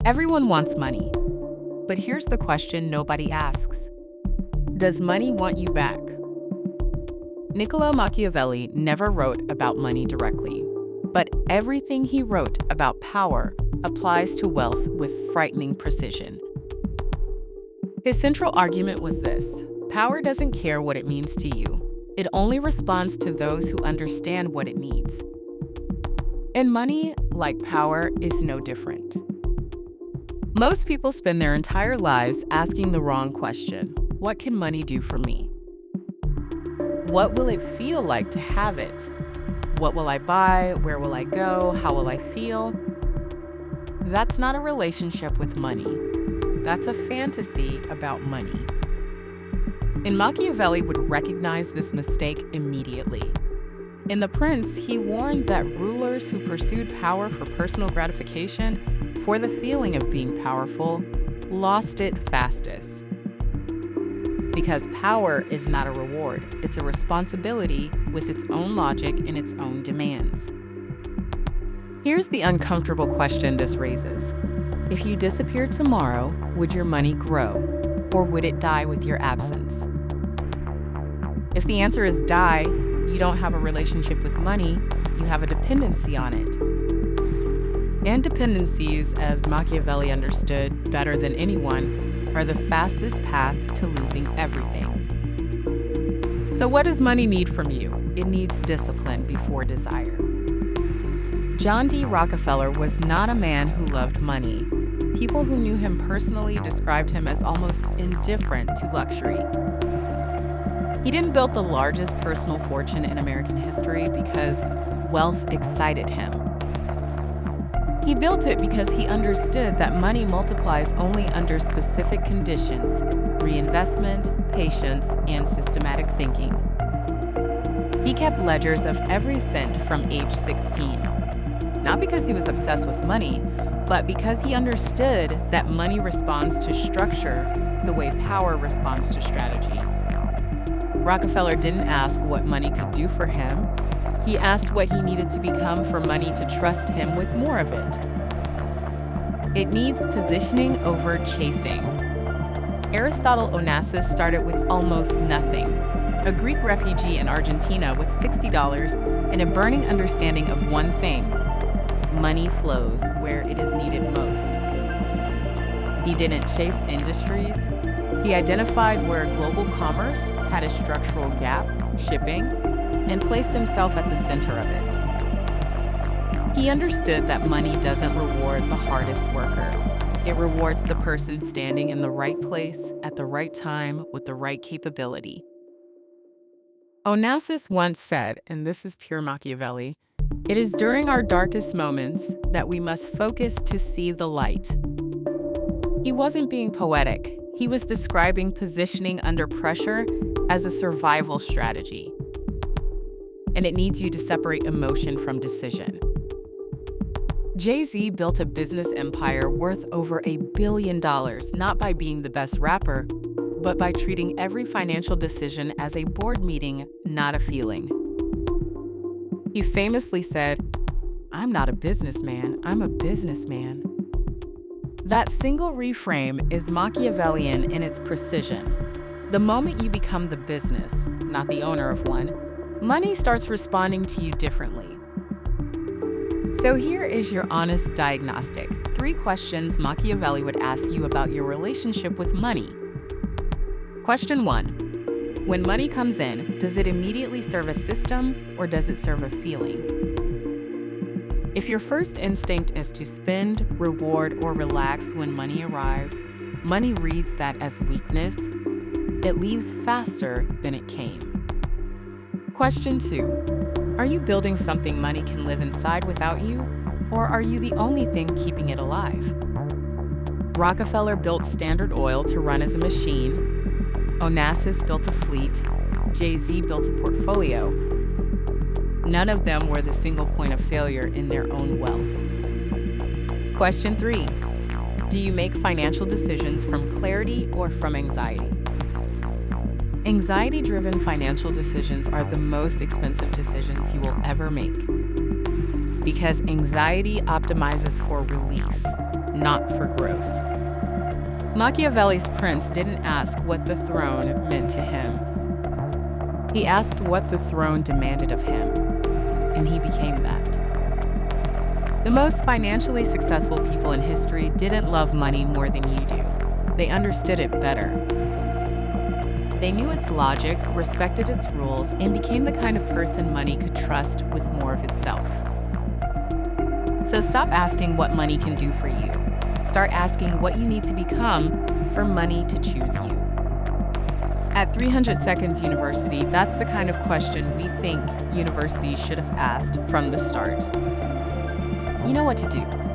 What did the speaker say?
Everyone wants money. But here's the question nobody asks. Does money want you back? Niccolo Machiavelli never wrote about money directly, but everything he wrote about power applies to wealth with frightening precision. His central argument was this: power doesn't care what it means to you. It only responds to those who understand what it needs. And money, like power, is no different. Most people spend their entire lives asking the wrong question. What can money do for me? What will it feel like to have it? What will I buy? Where will I go? How will I feel? That's not a relationship with money. That's a fantasy about money. And Machiavelli would recognize this mistake immediately. In The Prince, he warned that rulers who pursued power for personal gratification, for the feeling of being powerful, lost it fastest. Because power is not a reward, it's a responsibility with its own logic and its own demands. Here's the uncomfortable question this raises. If you disappeared tomorrow, would your money grow, or would it die with your absence? If the answer is die, you don't have a relationship with money, you have a dependency on it. And dependencies, as Machiavelli understood better than anyone, are the fastest path to losing everything. So what does money need from you? It needs discipline before desire. John D. Rockefeller was not a man who loved money. People who knew him personally described him as almost indifferent to luxury. He didn't build the largest personal fortune in American history because wealth excited him. He built it because he understood that money multiplies only under specific conditions: reinvestment, patience, and systematic thinking. He kept ledgers of every cent from age 16. Not because he was obsessed with money, but because he understood that money responds to structure the way power responds to strategy. Rockefeller didn't ask what money could do for him. He asked what he needed to become for money to trust him with more of it. It needs positioning over chasing. Aristotle Onassis started with almost nothing. A Greek refugee in Argentina with $60 and a burning understanding of one thing: money flows where it is needed most. He didn't chase industries. He identified where global commerce had a structural gap, shipping, and placed himself at the center of it. He understood that money doesn't reward the hardest worker. It rewards the person standing in the right place at the right time with the right capability. Onassis once said, and this is pure Machiavelli, "It is during our darkest moments that we must focus to see the light." He wasn't being poetic. He was describing positioning under pressure as a survival strategy. And it needs you to separate emotion from decision. Jay-Z built a business empire worth over $1 billion, not by being the best rapper, but by treating every financial decision as a board meeting, not a feeling. He famously said, "I'm not a businessman, I'm a businessman." That single reframe is Machiavellian in its precision. The moment you become the business, not the owner of one, money starts responding to you differently. So here is your honest diagnostic. 3 questions Machiavelli would ask you about your relationship with money. Question 1. When money comes in, does it immediately serve a system or does it serve a feeling? If your first instinct is to spend, reward, or relax when money arrives, money reads that as weakness. It leaves faster than it came. Question 2. Are you building something money can live inside without you, or are you the only thing keeping it alive? Rockefeller built Standard Oil to run as a machine. Onassis built a fleet. Jay-Z built a portfolio. None of them were the single point of failure in their own wealth. Question 3. Do you make financial decisions from clarity or from anxiety? Anxiety-driven financial decisions are the most expensive decisions you will ever make. Because anxiety optimizes for relief, not for growth. Machiavelli's prince didn't ask what the throne meant to him. He asked what the throne demanded of him, and he became that. The most financially successful people in history didn't love money more than you do. They understood it better. They knew its logic, respected its rules, and became the kind of person money could trust with more of itself. So stop asking what money can do for you. Start asking what you need to become for money to choose you. At 300 Seconds University, that's the kind of question we think universities should have asked from the start. You know what to do.